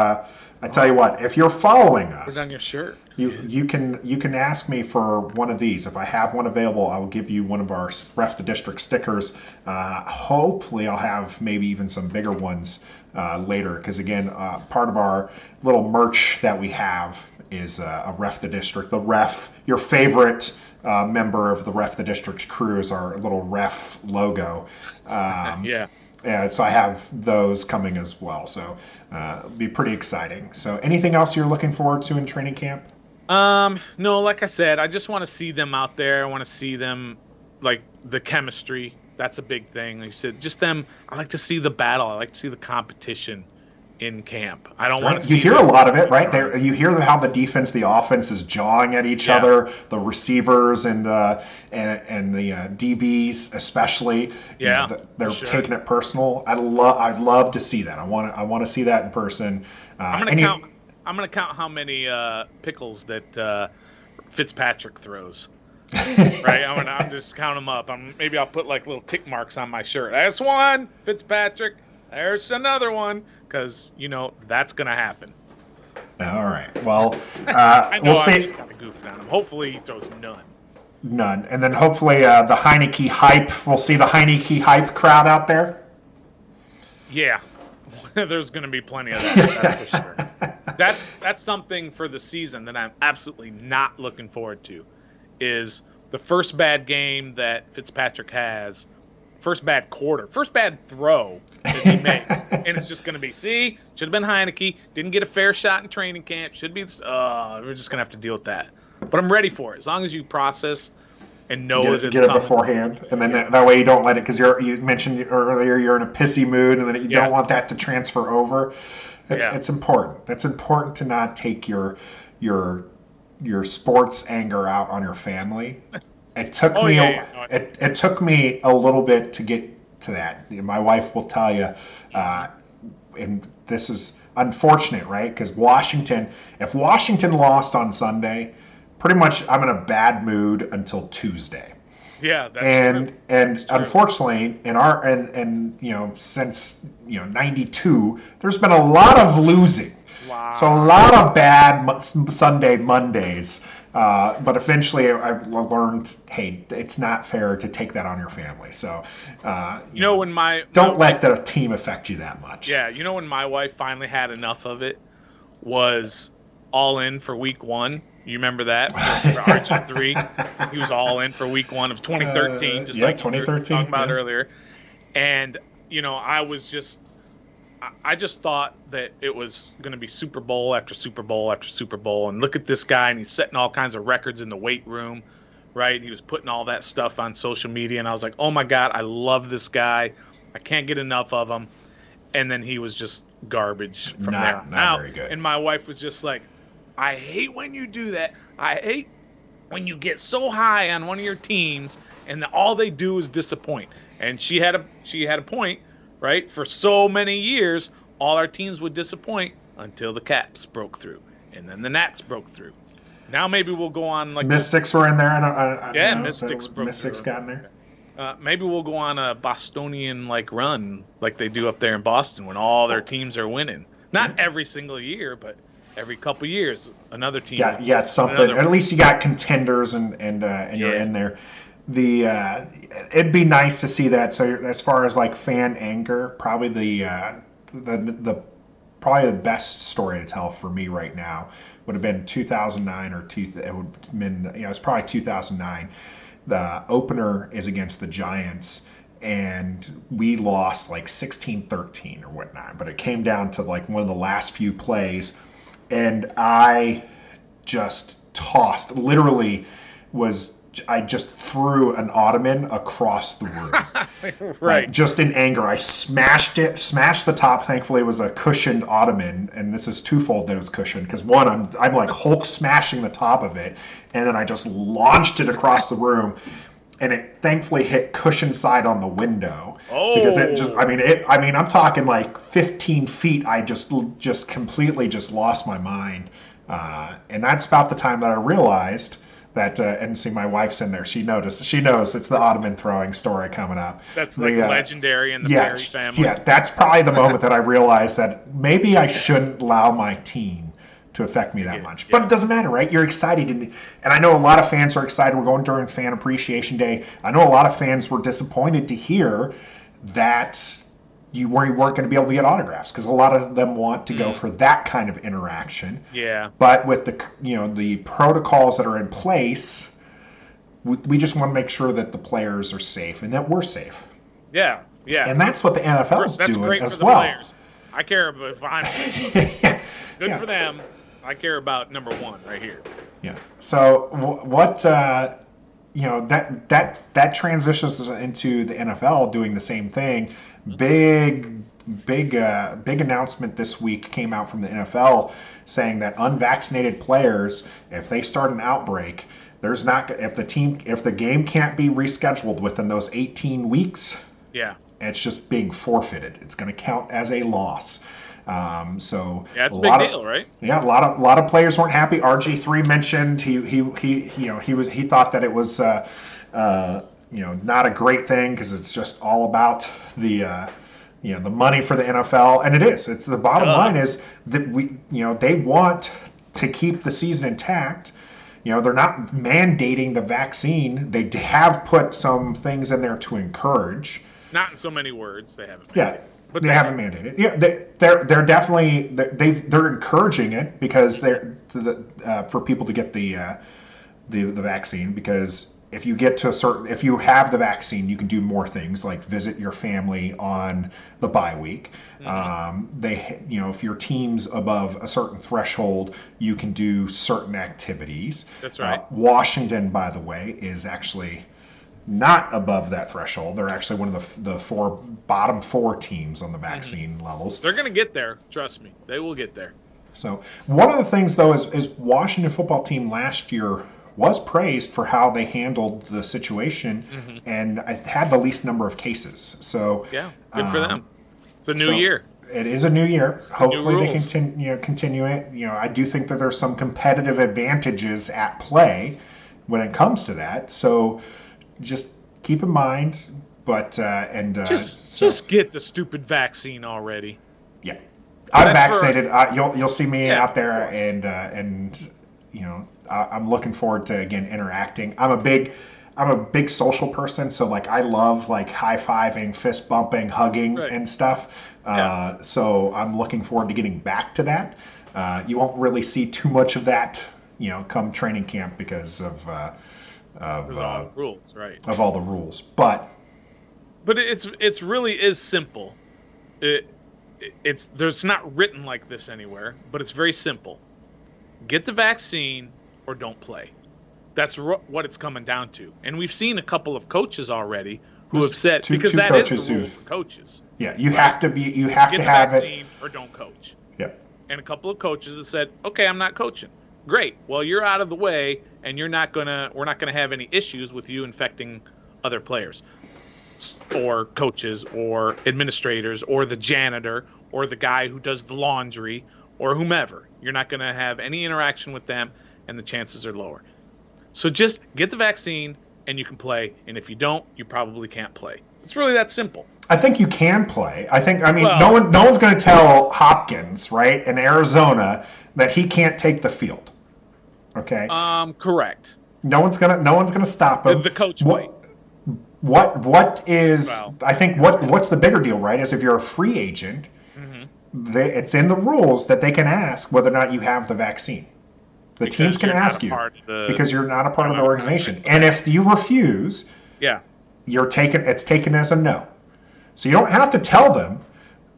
I tell you what, if you're following us,
put it on your shirt.
You can ask me for one of these. If I have one available, I will give you one of our Ref the District stickers. Hopefully, I'll have maybe even some bigger ones later. Because again, part of our little merch that we have is a Ref the District. The Ref, your favorite member of the Ref the District crew, is our little Ref logo.
Yeah.
And so I have those coming as well. So it'll be pretty exciting. So anything else you're looking forward to in training camp?
No, like I said, I just want to see them out there. I want to see them, like the chemistry. That's a big thing. Like you said, just them. I like to see the battle. I like to see the competition in camp. I don't want to see.
You hear a lot of it, right? You hear how the defense, the offense is jawing at each other. The receivers and the DBs, especially.
Yeah,
they're taking it personal. I'd love to see that. I want to see that in person.
I'm gonna count how many pickles that Fitzpatrick throws. Right, I'm just count them up. Maybe I'll put like little tick marks on my shirt. There's one, Fitzpatrick. There's another one, because that's gonna happen.
All right. Well,
I know
we'll see.
I'm just kind of goofing on him. Hopefully, he throws none,
and then hopefully the Heineke hype. We'll see the Heineke hype crowd out there.
Yeah, there's gonna be plenty of that. That's for sure. That's something for the season that I'm absolutely not looking forward to. Is the first bad game that Fitzpatrick has. First bad quarter, first bad throw that he makes, and it's just going to be, should have been Heineke, didn't get a fair shot in training camp, should be, we're just going to have to deal with that. But I'm ready for it, as long as you process and know that it's
coming.
Get it
beforehand, and then that way you don't let it, because you mentioned earlier you're in a pissy mood, and then you don't want that to transfer over. It's important. That's important to not take your sports anger out on your family. It took It took me a little bit to get to that. My wife will tell you, and this is unfortunate, right? Because if Washington lost on Sunday, pretty much I'm in a bad mood until Tuesday.
Yeah, that's true.
And unfortunately, in our and since '92, there's been a lot of losing.
Wow.
So a lot of bad Sunday Mondays. But eventually, I've learned, hey, it's not fair to take that on your family. So,
when
don't let the team affect you that much.
Yeah, when my wife finally had enough of it was all in for week 1. You remember that for RG3? He was all in for week 1 of 2013, just like 2013, you were talking about earlier. And I just thought that it was going to be Super Bowl after Super Bowl after Super Bowl. And look at this guy, and he's setting all kinds of records in the weight room, right? And he was putting all that stuff on social media, and I was like, oh my God, I love this guy. I can't get enough of him. And then he was just garbage from there on out.
Very good.
And my wife was just like, I hate when you do that. I hate when you get so high on one of your teams and all they do is disappoint. And she had a point, right? For so many years, all our teams would disappoint until the Caps broke through, and then the Nats broke through. Now maybe we'll go on like
Mystics were in there. I don't know,
Mystics broke
Mystics
through.
got in there.
Maybe we'll go on a Bostonian run like they do up there in Boston when all their teams are winning. Not every single year, but every couple years, another team.
Yeah, it's something. At least you got contenders and you're in there. It'd be nice to see that. So as far as fan anger, probably the best story to tell for me right now would have been 2009 or it would have been it's probably 2009. The opener is against the Giants, and we lost 16-13 or whatnot. But it came down to one of the last few plays, and I just I just threw an ottoman across the room.
Right.
Just in anger. I smashed the top. Thankfully, it was a cushioned ottoman, and this is twofold that it was cushioned, because one, I'm like Hulk smashing the top of it, and then I just launched it across the room, and it thankfully hit cushion side on the window.
Oh.
Because it just, I'm talking 15 feet. I just completely just lost my mind. And that's about the time that I realized that, and see, my wife's in there. She knows it's the ottoman throwing story coming up.
That's legendary in the Perry family.
Yeah, that's probably the moment that I realized that maybe I shouldn't allow my team to affect me that much. But it doesn't matter, right? You're excited. And I know a lot of fans are excited. We're going during Fan Appreciation Day. I know a lot of fans were disappointed to hear that you weren't going to be able to get autographs, because a lot of them want to go for that kind of interaction.
Yeah.
But with the protocols that are in place, we just want to make sure that the players are safe and that we're safe.
Yeah, yeah.
And that's what the NFL is
That's
doing
great
as
for the
well.
players. I care about if I'm safe. Good for them. I care about number one right here.
Yeah. So what that transitions into the NFL doing the same thing. Big announcement this week came out from the NFL saying that unvaccinated players, if they start an outbreak, if the game can't be rescheduled within those 18 weeks, it's just being forfeited. It's going to count as a loss. So
yeah, it's a big deal, right?
Yeah, a lot of players weren't happy. RG3 mentioned he thought that it was not a great thing, because it's just all about the money for the NFL, and it is. It's the bottom line is that they want to keep the season intact. They're not mandating the vaccine. They have put some things in there to encourage.
Not in so many words, they haven't.
Yeah. But they haven't mandated. Yeah, they're definitely they're encouraging it, because for people to get the vaccine, because if you have the vaccine, you can do more things like visit your family on the bye week. Mm-hmm. If your team's above a certain threshold, you can do certain activities.
That's right.
Washington, by the way, is actually not above that threshold. They're actually one of the bottom four teams on the vaccine levels.
They're going to get there. Trust me. They will get there.
So one of the things, though, is Washington football team last year was praised for how they handled the situation, and had the least number of cases. So
yeah, good for them. It's a new year.
it is a new year. Hopefully they
rules.
continue it. I do think that there's some competitive advantages at play when it comes to that. So just keep in mind. But
just get the stupid vaccine already.
Yeah, I'm
That's
vaccinated. You'll see me
Yeah,
out there,
of course.
and I'm looking forward to again interacting. I'm a big social person, so like I love like high fiving, fist bumping, hugging,
Right.
and stuff.
Yeah.
So I'm looking forward to getting back to that. You won't really see too much of that, come training camp because of
There's all the rules, right?
of all the rules. But
It's really is simple. There's not written like this anywhere, but it's very simple. Get the vaccine or don't play. That's what it's coming down to. And we've seen a couple of coaches already who have said because
two
that is
coaches
the rule
who've-
for coaches.
yeah, you have to
Get the
have it.
vaccine or don't coach.
Yep.
And a couple of coaches have said, "Okay, I'm not coaching." Great. Well, you're out of the way, and we're not gonna have any issues with you infecting other players, or coaches, or administrators, or the janitor, or the guy who does the laundry, or whomever. You're not gonna have any interaction with them, and the chances are lower. So just get the vaccine, and you can play. And if you don't, you probably can't play. It's really that simple.
I think you can play. I mean,
Well-
no one's going to tell Hopkins, right, in Arizona that he can't take the field. Okay?
Correct.
No one's gonna stop him.
The coach
What-
might.
What is?
Well,
I think what's the bigger deal, right? Is if you're a free agent, it's in the rules that they can ask whether or not you have the vaccine. The
Because
teams can
you're not
ask
a
you
part of the-
because you're not a part of the
not a
organization.
contract.
And if you refuse,
Yeah.
it's taken as a no. So you don't have to tell them,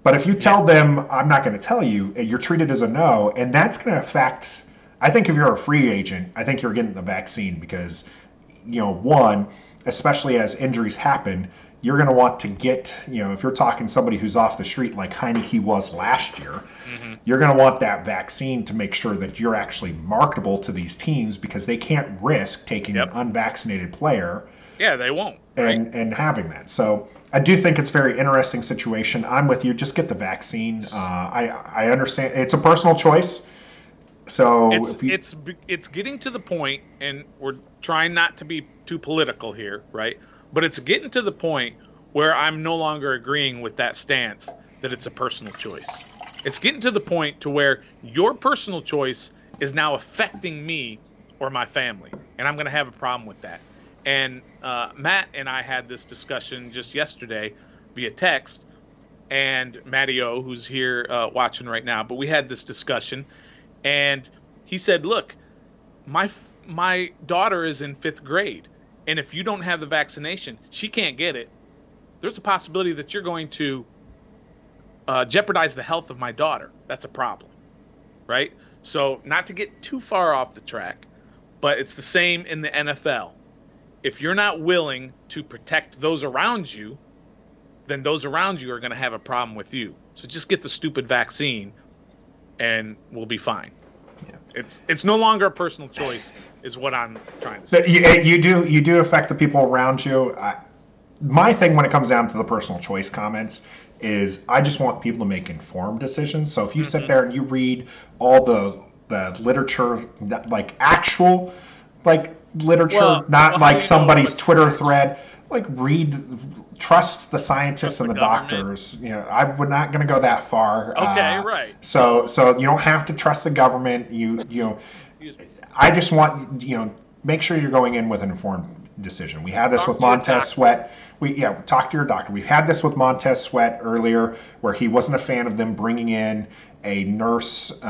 but if you tell them, I'm not going to tell you, you're treated as a no, and that's going to affect. I think if you're a free agent, I think you're getting the vaccine because, one, especially as injuries happen, you're going to want to get, if you're talking somebody who's off the street like Heineke was last year, you're going to want that vaccine to make sure that you're actually marketable to these teams because they can't risk taking an unvaccinated player.
Yeah, they won't.
And having that. So I do think it's a very interesting situation. I'm with you. Just get the vaccine. I understand. It's a personal choice. So
it's getting to the point, and we're trying not to be too political here, right? But it's getting to the point where I'm no longer agreeing with that stance that it's a personal choice. It's getting to the point to where your personal choice is now affecting me or my family, and I'm going to have a problem with that. And Matt and I had this discussion just yesterday via text, and Matty O, who's here watching right now, but we had this discussion, and he said, look, my daughter is in 5th grade, and if you don't have the vaccination, she can't get it. There's a possibility that you're going to jeopardize the health of my daughter. That's a problem, right? So not to get too far off the track, but it's the same in the NFL. If you're not willing to protect those around you, then those around you are going to have a problem with you. So just get the stupid vaccine, and we'll be fine. Yeah. It's no longer a personal choice, is what I'm trying to say.
You do affect the people around you. My thing when it comes down to the personal choice comments is I just want people to make informed decisions. So if you sit there and you read all the literature, like actual literature, not like somebody's Twitter thread, trust the scientists and the doctors. I'm not going to go that far.
Okay, right.
So you don't have to trust the government. I just want make sure you're going in with an informed decision. We had this with Montez Sweat. Talk to your doctor. We've had this with Montez Sweat earlier, where he wasn't a fan of them bringing in a nurse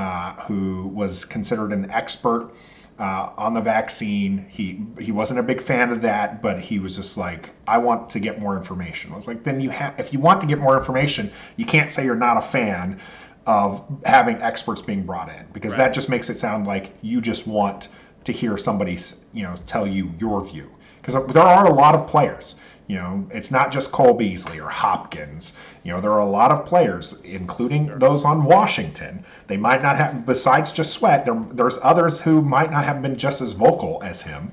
who was considered an expert on the vaccine. He wasn't a big fan of that, but he was just like, I want to get more information. I was like, then if you want to get more information, you can't say you're not a fan of having experts being brought in, because that just makes it sound like you just want to hear somebody tell you your view. Because there are a lot of players. It's not just Cole Beasley or Hopkins. There are a lot of players, including those on Washington. They might not have, besides just Sweat, there's others who might not have been just as vocal as him,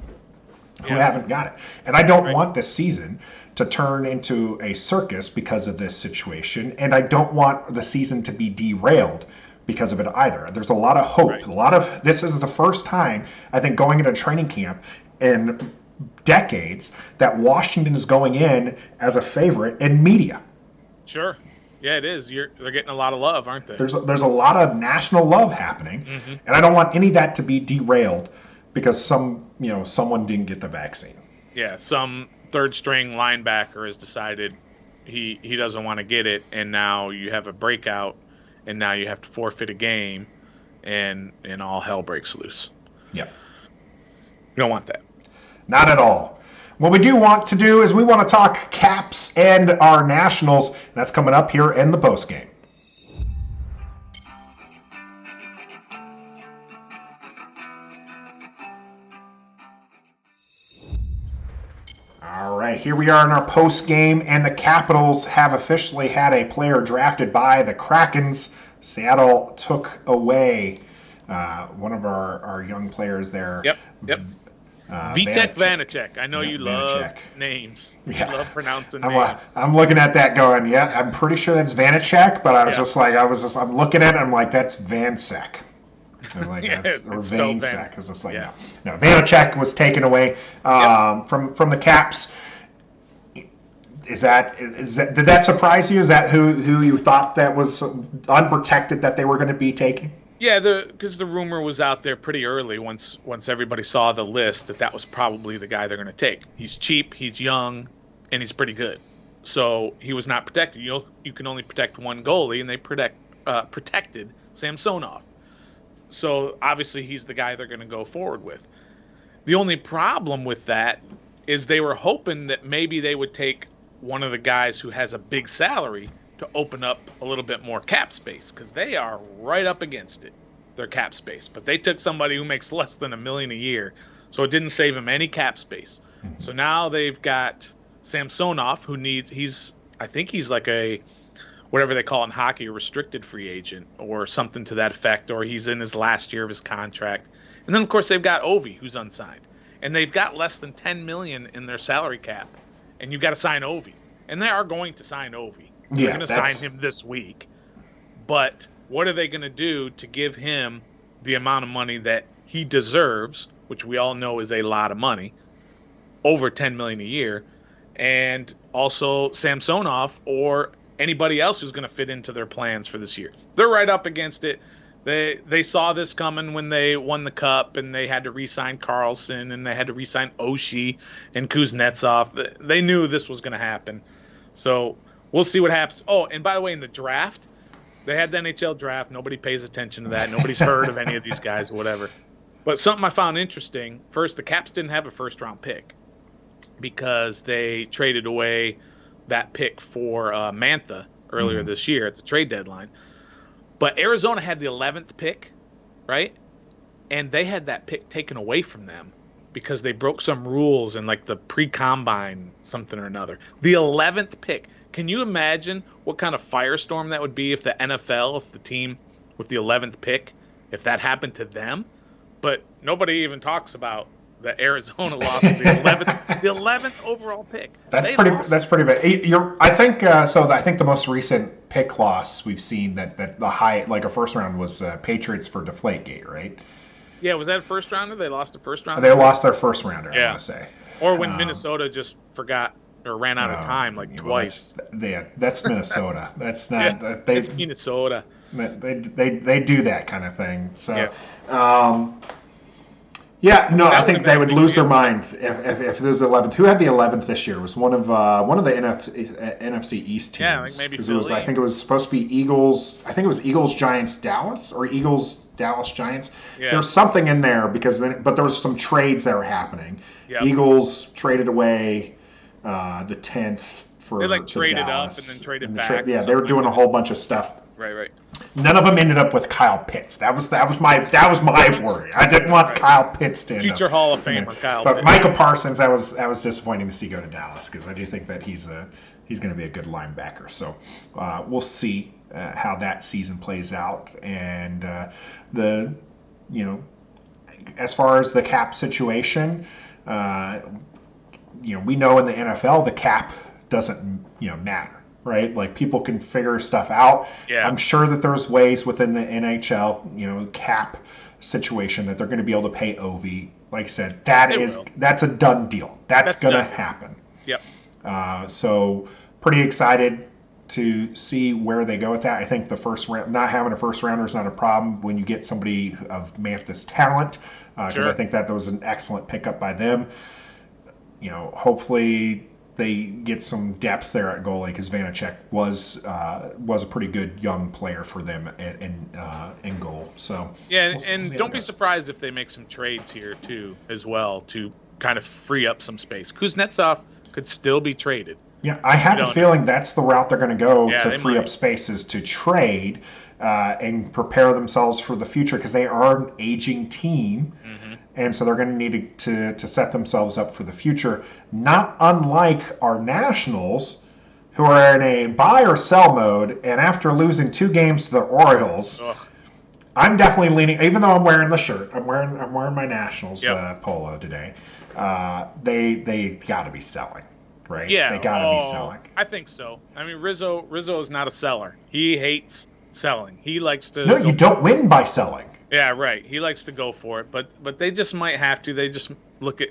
who haven't got it. And I don't want this season to turn into a circus because of this situation, and I don't want the season to be derailed because of it either. There's a lot of hope.
Right.
This is the first time, I think, going into training camp in decades that Washington is going in as a favorite in media.
Sure. Yeah, it is. They're getting a lot of love, aren't they?
There's a lot of national love happening, and I don't want any of that to be derailed because someone didn't get the vaccine.
Yeah, some third string linebacker has decided he doesn't want to get it, and now you have a breakout, and now you have to forfeit a game, and all hell breaks loose.
Yep.
You don't want that.
Not at all. What we do want to do is we want to talk Caps and our Nationals. That's coming up here in the postgame. All right, here we are in our postgame, and the Capitals have officially had a player drafted by the Krakens. Seattle took away one of our young players there.
Yep. Vanecek. I know you love
Vanecek.
Names.
Yeah.
You love pronouncing names.
I'm looking at that going, yeah, I'm pretty sure that's Vanecek, but I'm looking at it, I'm like, that's Vanecek. I'm like,
Yeah,
or
it's spelled
Vanecek. It's just like,
yeah.
no, Vanecek was taken away from the Caps. Did that surprise you? Is that who you thought that was unprotected that they were going to be taking?
Yeah, because the rumor was out there pretty early once everybody saw the list that was probably the guy they're going to take. He's cheap, he's young, and he's pretty good. So he was not protected. You can only protect one goalie, and they protected Samsonov. So obviously he's the guy they're going to go forward with. The only problem with that is they were hoping that maybe they would take one of the guys who has a big salary to open up a little bit more cap space, because they are right up against it, their cap space. But they took somebody who makes less than $1 million a year, so it didn't save him any cap space. Mm-hmm. So now they've got Samsonov, I think he's like a, whatever they call it in hockey, a restricted free agent or something to that effect, or he's in his last year of his contract. And then, of course, they've got Ovi, who's unsigned. And they've got less than $10 million in their salary cap, and you've got to sign Ovi. And they are going to sign Ovi. They're going to sign him this week. But what are they going to do to give him the amount of money that he deserves, which we all know is a lot of money, over $10 million a year, and also Samsonov or anybody else who's going to fit into their plans for this year? They're right up against it. They saw this coming when they won the Cup, and they had to re-sign Carlson, and they had to re-sign Oshie and Kuznetsov. They knew this was going to happen. So we'll see what happens. Oh, and by the way, in the draft, they had the NHL draft. Nobody pays attention to that. Nobody's heard of any of these guys or whatever. But something I found interesting, first, the Caps didn't have a first-round pick because they traded away that pick for Mantha earlier this year at the trade deadline. But Arizona had the 11th pick, right? And they had that pick taken away from them because they broke some rules in like the pre-combine something or another. The 11th pick. Can you imagine what kind of firestorm that would be if the NFL, if the team with the 11th pick, if that happened to them? But nobody even talks about that Arizona lost the 11th overall pick.
That's pretty bad. I think the most recent pick loss we've seen that the high, like a first round, was Patriots for Deflategate, right?
Yeah, was that a first rounder? They lost the first rounder?
They lost their first rounder, I want to say.
Or when Minnesota just forgot or ran out of time twice.
That's Minnesota. That's not.
It's Minnesota.
They do that kind of thing. So, I think they would lose their mind if there's the 11th. Who had the 11th this year? It was one of the NFC East teams.
Yeah, like maybe Philly.
I think it was supposed to be Eagles. I think it was Eagles, Giants, Dallas, or Eagles, Dallas, Giants.
Yeah.
There's something in there but there was some trades that were happening.
Yep.
Eagles traded away the 10th for
they traded
Dallas.
Up and then traded back.
They were doing a whole bunch of stuff.
Right.
None of them ended up with Kyle Pitts. That was my worry. I didn't want Kyle Pitts to end
future
up.
Hall of Famer Kyle
But
Pitts.
Michael Parsons, that was disappointing to see go to Dallas because I do think that he's going to be a good linebacker. So we'll see how that season plays out, and as far as the cap situation, we know in the NFL the cap doesn't matter, right? Like people can figure stuff out.
Yeah.
I'm sure that there's ways within the NHL cap situation that they're going to be able to pay Ovi. Like I said, that's a done deal. That's going to happen.
Yep.
So pretty excited to see where they go with that. I think the first round, not having a first rounder is not a problem when you get somebody of Mantha's talent, because I think that was an excellent pickup by them. Hopefully they get some depth there at goalie, because Vanecek was a pretty good young player for them in goal. So
yeah, and don't be surprised if they make some trades here too, as well, to kind of free up some space. Kuznetsov could still be traded.
Yeah, I have a feeling that's the route they're going to go to free up spaces, to trade and prepare themselves for the future, because they are an aging team. And so they're going to need to set themselves up for the future, not unlike our Nationals, who are in a buy or sell mode. And after losing 2 games to the Orioles, I'm definitely leaning. Even though I'm wearing the shirt, I'm wearing my Nationals polo today. They got to be selling, right?
Yeah,
they got to be selling.
I think so. I mean, Rizzo is not a seller. He hates selling. He likes to.
No, you don't win by selling.
Yeah, right. He likes to go for it, but they just might have to. They just look at.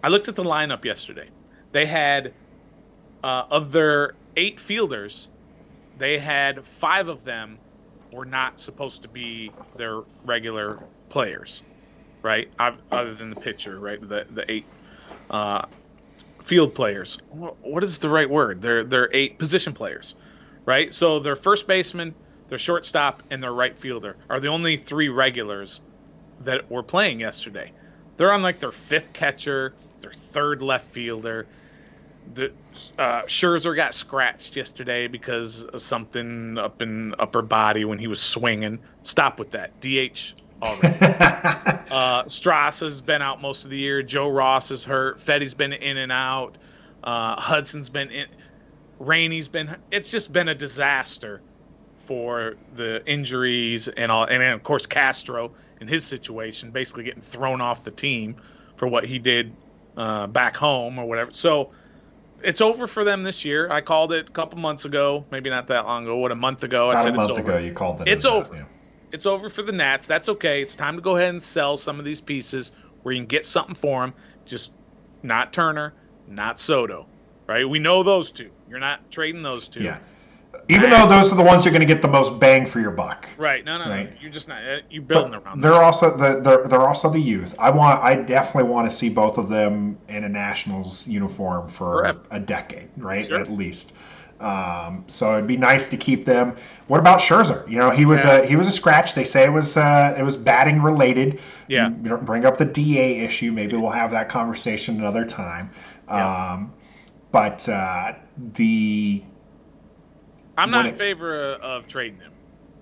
I looked at the lineup yesterday. They had of their 8 fielders, they had 5 of them were not supposed to be their regular players, right? Other than the pitcher, right? The 8 field players. What is the right word? They're 8 position players, right? So their first baseman, their shortstop, and their right fielder are the only 3 regulars that were playing yesterday. They're on like their 5th catcher, their 3rd left fielder. Scherzer got scratched yesterday because of something up in upper body when he was swinging. Stop with that. DH already. Strauss has been out most of the year. Joe Ross is hurt. Fetty's been in and out. Hudson's been in. Rainey's been. It's just been a disaster for the injuries and all, and of course Castro in his situation, basically getting thrown off the team for what he did back home or whatever. So it's over for them this year. I called it a couple months ago, maybe not that long ago. A month ago? I said it's over.
A month ago, you called it.
It's over. Yeah. It's over for the Nats. That's okay. It's time to go ahead and sell some of these pieces where you can get something for them. Just not Turner, not Soto, right? We know those 2. You're not trading those 2.
Yeah. Even though those are the ones you're going to get the most bang for your buck.
Right. No. You're just not. You're building around.
They're also they're also the youth. I definitely want to see both of them in a Nationals uniform for a decade, right? Sure. At least. So it'd be nice to keep them. What about Scherzer? He was a scratch. They say it was batting related.
Yeah.
Bring up the DA issue. Maybe we'll have that conversation another time.
Yeah.
But
I'm not in favor of trading him.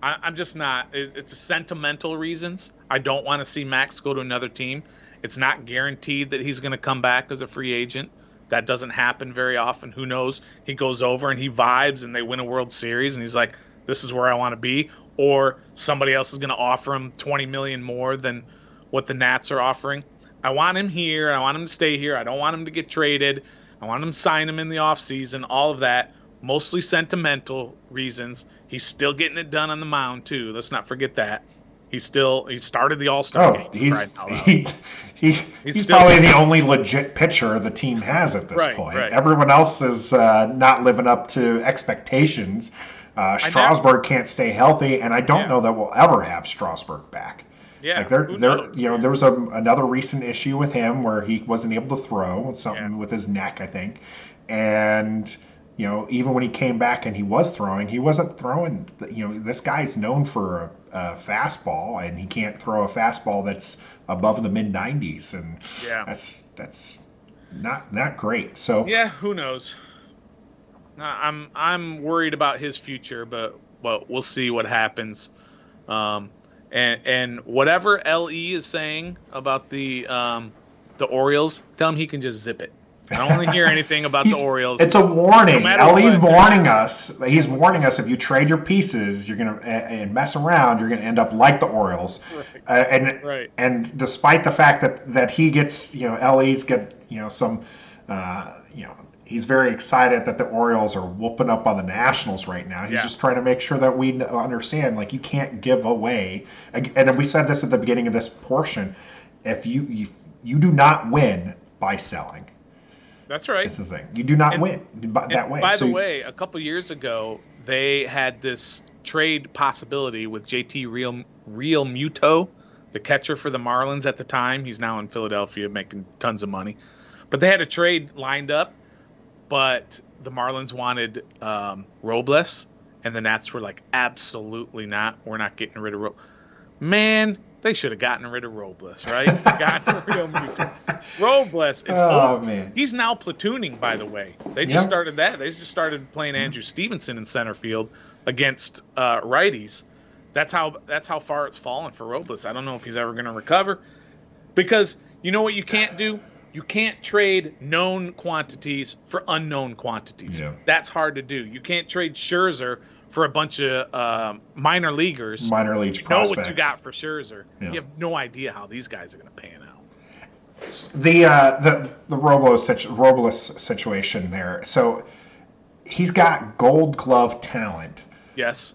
I'm just not. It's sentimental reasons. I don't want to see Max go to another team. It's not guaranteed that he's going to come back as a free agent. That doesn't happen very often. Who knows? He goes over and he vibes and they win a World Series and he's like, this is where I want to be. Or somebody else is going to offer him $20 million more than what the Nats are offering. I want him here. I want him to stay here. I don't want him to get traded. I want him to sign him in the offseason, all of that. Mostly sentimental reasons. He's still getting it done on the mound too. Let's not forget that. He started the All-Star game.
He's probably the only legit pitcher the team has at this point. Right. Everyone else is not living up to expectations. Strasburg can't stay healthy, and I don't know that we'll ever have Strasburg back.
Yeah,
there was another recent issue with him where he wasn't able to throw something with his neck, I think, and. Even when he came back and he was throwing, he wasn't throwing. This guy's known for a fastball, and he can't throw a fastball that's above the mid 90s, and that's not great. So
who knows? I'm worried about his future, but we'll see what happens. And whatever LE is saying about the Orioles, tell him he can just zip it. I don't want to hear anything about the Orioles.
It's a warning. Ellie's warning us. He's warning us if you trade your pieces, you're gonna and mess around, you're gonna end up like the Orioles.
Right.
And despite the fact that he gets, Ellie's get some, he's very excited that the Orioles are whooping up on the Nationals right now. He's just trying to make sure that we understand, like, you can't give away. And we said this at the beginning of this portion. If you do not win by selling.
That's right.
That's the thing. You do not win that way.
By the way, a couple years ago, they had this trade possibility with JT Real Muto, the catcher for the Marlins at the time. He's now in Philadelphia making tons of money. But they had a trade lined up, but the Marlins wanted Robles, and the Nats were like, absolutely not. We're not getting rid of Robles. Man, they should have gotten rid of Robles, right? Gotten Real Muto. Robles, it's over.
Man.
He's now platooning, by the way. They just started that. They just started playing Andrew Stevenson in center field against righties. That's how far it's fallen for Robles. I don't know if he's ever going to recover, because you know what you can't do? You can't trade known quantities for unknown quantities. Yeah. That's hard to do. You can't trade Scherzer for a bunch of minor leaguers.
Minor league prospects.
You know what you got for Scherzer. Yeah. You have no idea how these guys are going to pan out.
The Robles situation there. So he's got Gold Glove talent.
Yes.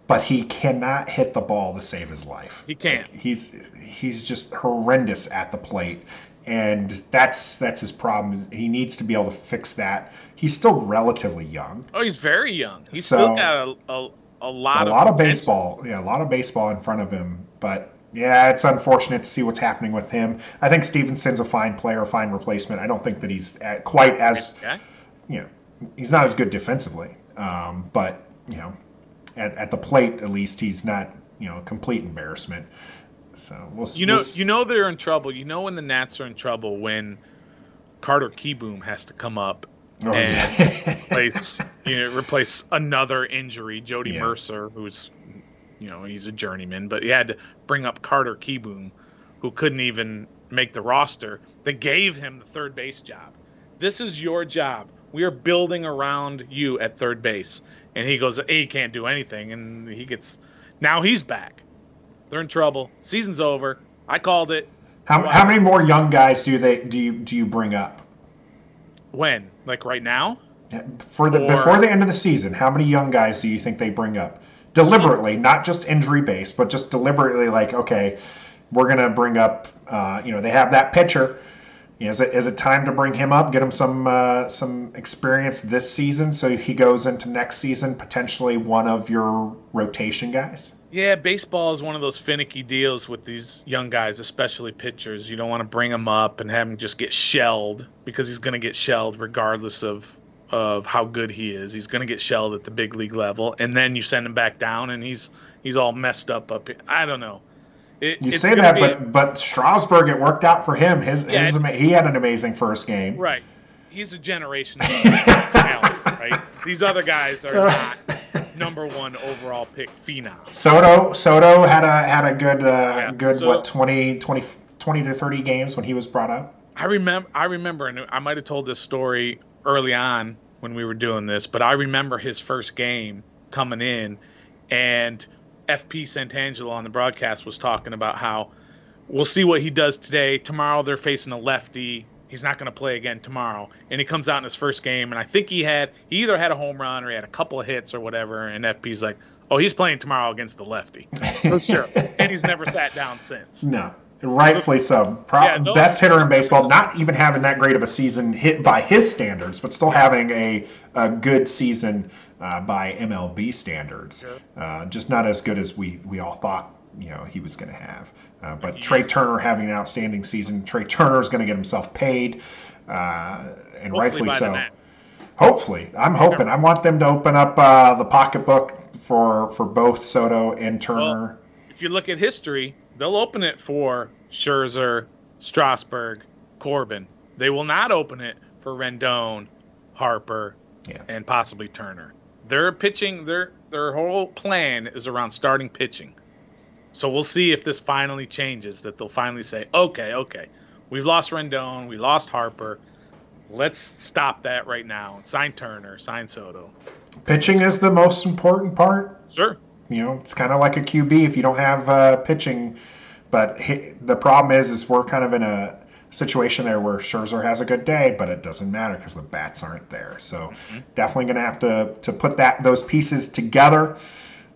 But he cannot hit the ball to save his life.
He can't.
Like, he's just horrendous at the plate. And that's his problem. He needs to be able to fix that. He's still relatively young.
Oh, he's very young. He's still got a lot
of baseball. Yeah, a lot of baseball in front of him. But yeah, it's unfortunate to see what's happening with him. I think Stevenson's a fine player, a fine replacement. I don't think that he's quite as he's not as good defensively. But at the plate at least he's not a complete embarrassment. So
you know they're in trouble. You know when the Nats are in trouble when Carter Kieboom has to come up and replace another injury, Jody Mercer, who's he's a journeyman, but he had to bring up Carter Kieboom, who couldn't even make the roster. They gave him the third base job. This is your job. We are building around you at third base, and he goes, he can't do anything, and now he's back. They're in trouble. Season's over. I called it.
How many more young guys do you bring up?
When? Like right now?
Before the end of the season, how many young guys do you think they bring up? Deliberately, not just injury based, but just deliberately, like, okay, we're gonna bring up they have that pitcher. Is it time to bring him up, get him some experience this season so he goes into next season potentially one of your rotation guys?
Yeah, baseball is one of those finicky deals with these young guys, especially pitchers. You don't want to bring him up and have him just get shelled, because he's going to get shelled regardless of how good he is. He's going to get shelled at the big league level, and then you send him back down, and he's all messed up here. I don't know.
You say that, but Strasburg, it worked out for him. He had an amazing first game.
Right. He's a generational talent, right? These other guys are not number one overall pick phenoms.
Soto had a good 20 to 30 games when he was brought up.
I remember, and I might have told this story early on when we were doing this, but I remember his first game coming in, and FP Santangelo on the broadcast was talking about how we'll see what he does today. Tomorrow they're facing a lefty. He's not going to play again tomorrow. And he comes out in his first game, and I think he either had a home run or he had a couple of hits or whatever, and FP's like, oh, he's playing tomorrow against the lefty. For sure. And he's never sat down since.
No. Rightfully so. Best hitter in baseball, not even having that great of a season hit by his standards, but still having a good season by MLB standards. Sure. Just not as good as we all thought he was going to have. But Trey Turner having an outstanding season. Trey Turner is going to get himself paid, and rightfully so. Hopefully. I'm hoping. I want them to open up the pocketbook for both Soto and Turner.
Well, if you look at history, they'll open it for Scherzer, Strasburg, Corbin. They will not open it for Rendon, Harper, and possibly Turner. Their pitching, their whole plan is around starting pitching. So we'll see if this finally changes, that they'll finally say, okay, we've lost Rendon, we lost Harper. Let's stop that right now and sign Turner, sign Soto.
Pitching is the most important part.
Sure.
It's kind of like a QB if you don't have pitching. But the problem is we're kind of in a situation there where Scherzer has a good day, but it doesn't matter because the bats aren't there. So definitely going to have to put those pieces together.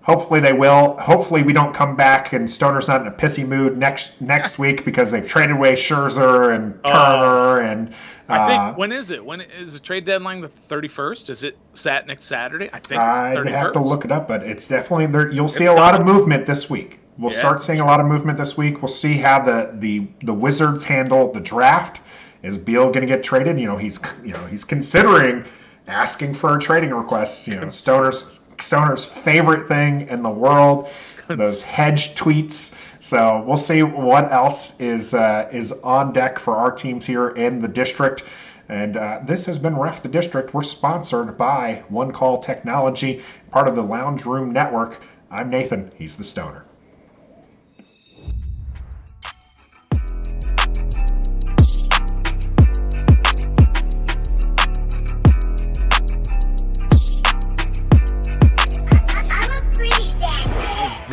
Hopefully they will. Hopefully we don't come back and Stoner's not in a pissy mood next week because they've traded away Scherzer and Turner and.
I think when is it? When is the trade deadline? The 31st? Is it next Saturday? I think it's 31st.
I'd have to look it up, but it's definitely there. You'll see a lot of movement this week. We'll start seeing a lot of movement this week. We'll see how the Wizards handle the draft. Is Beal going to get traded? He's considering asking for a trading request. Stoner's favorite thing in the world, those hedge tweets. So we'll see what else is on deck for our teams here in the district. And this has been Ref the District. We're sponsored by One Call Technology, part of the Lounge Room Network. I'm Nathan. He's the Stoner.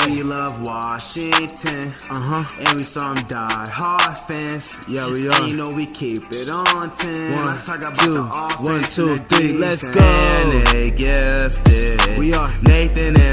We love Washington, and we some die-hard fans. Yeah, we are. And we keep it on 10. Let's talk about the offense. 1, 2, 3, let's go. And they gifted. We are Nathan and